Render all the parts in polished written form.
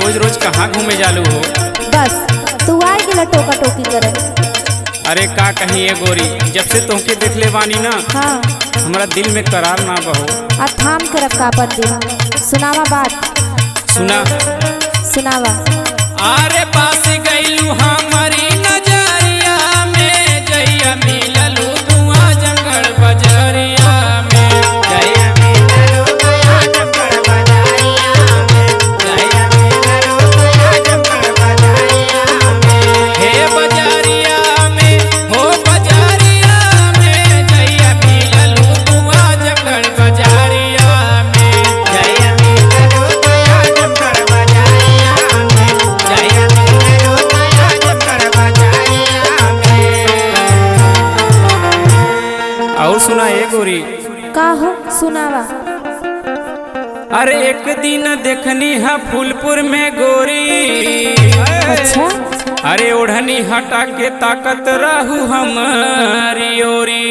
रोज रोज कहाँ घूमे जालू हो? बस तू आए गिला टोका टोकी करे। अरे का कहीं ये गोरी, जब से तुमके देख ले बानी ना, हाँ हमारा दिल में करार ना बहो। आ थाम के रखा पर दिल सुनावा बात। सुना सुनावा। अरे पास गईलू हमारी नजरिया में, जइया मिललू दुआ जंगल बजरिया में, जइया मिललू दुआ जंगल बजरिया में, जइया मिललू दुआ जंगल बजरिया में, हे बजरिया में, हो बजरिया में, जइया मिललू दुआ जंगल बजरिया में, जइया मिललू दुआ जंगल बजरिया में, जइया मिललू दुआ जंगल बजरिया में। और सुना ए गोरी, का हो सुनावा। अरे एक दिन देखनी है फूलपुर में गोरी, अच्छा अरे ओढ़नी हटा के ताकत रहू हमारी ओरी।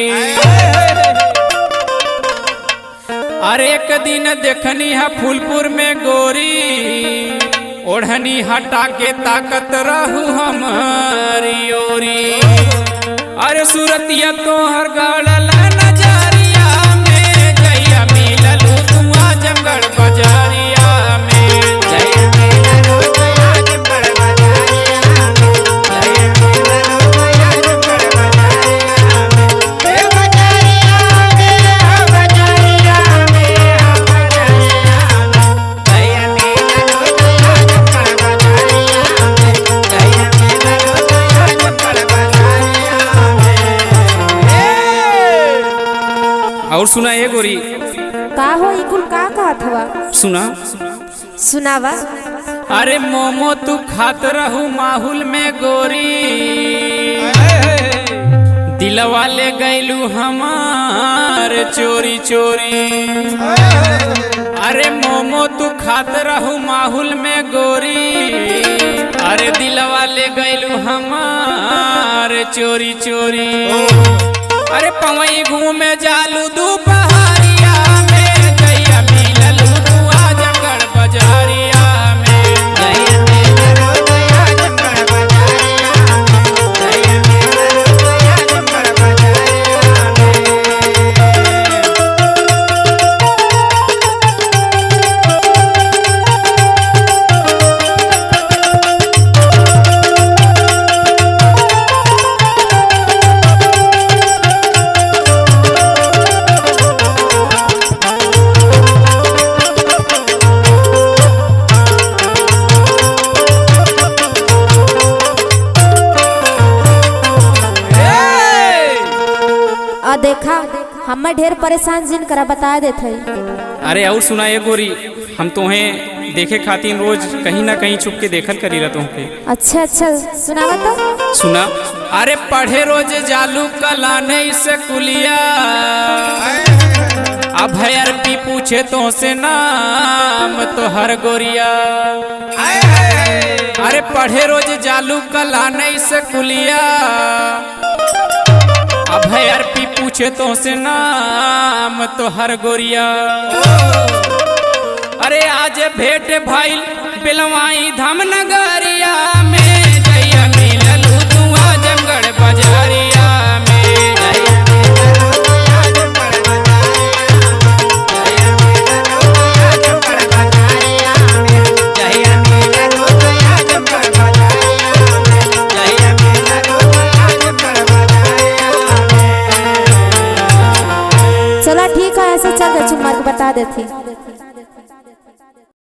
अरे एक दिन देखनी है फूलपुर में गोरी, ओढ़नी हटा के ताकत रहू हमारी ओरी। अरे सूरतिया तोहर गड़ल नजरिया में, जइया मिललू दुआ जंगल बजरिया में, जइया मिललू दुआ जंगल बजरिया में, जइया मिललू दुआ जंगल बजरिया में, हे बजरिया में, हो बजरिया में, हो बजरिया में, जइया मिललू दुआ जंगल बजरिया में, जइया मिललू दुआ जंगल बजरिया में। और सुना ये गोरी, का हो इकुल का कहत हुआ। सुना। सुनावा। अरे मोमो तू खात रहू माहुल में गोरी, दिलवा ले गईलू हमार चोरी चोरी। अरे मोमो तू खात रहू माहुल में गोरी, अरे दिलवा ले गईलू हमार चोरी चोरी। अरे पवई घूमे जालू दोपहरिया में, जइया मिललू दुआ जंगल बजरिया में, जइया मिललू दुआ जंगल बजरिया में, जइया मिललू दुआ जंगल बजरिया में। आ देखा हमें ढेर परेशान जिन करा बता देते। अरे और सुना ये गोरी, हम तुम्हें देखे खातिर रोज कहीं ना कहीं छुप के देखल करी रहा तुमके। अच्छा अच्छा सुनावा तो। सुना। अरे पढ़े रोज जालू कला नहीं से कुलिया, अब हर पी पूछे तो से नाम तो हर गोरिया। अरे पढ़े रोज जालू कला नहीं से कुलिया, अब हर पी पूछे तो से नाम तो हर गोरिया। अरे आज भेंट भाई बिलवाई धाम नगरिया में, जइया मिललू दुआ जंगल बजरिया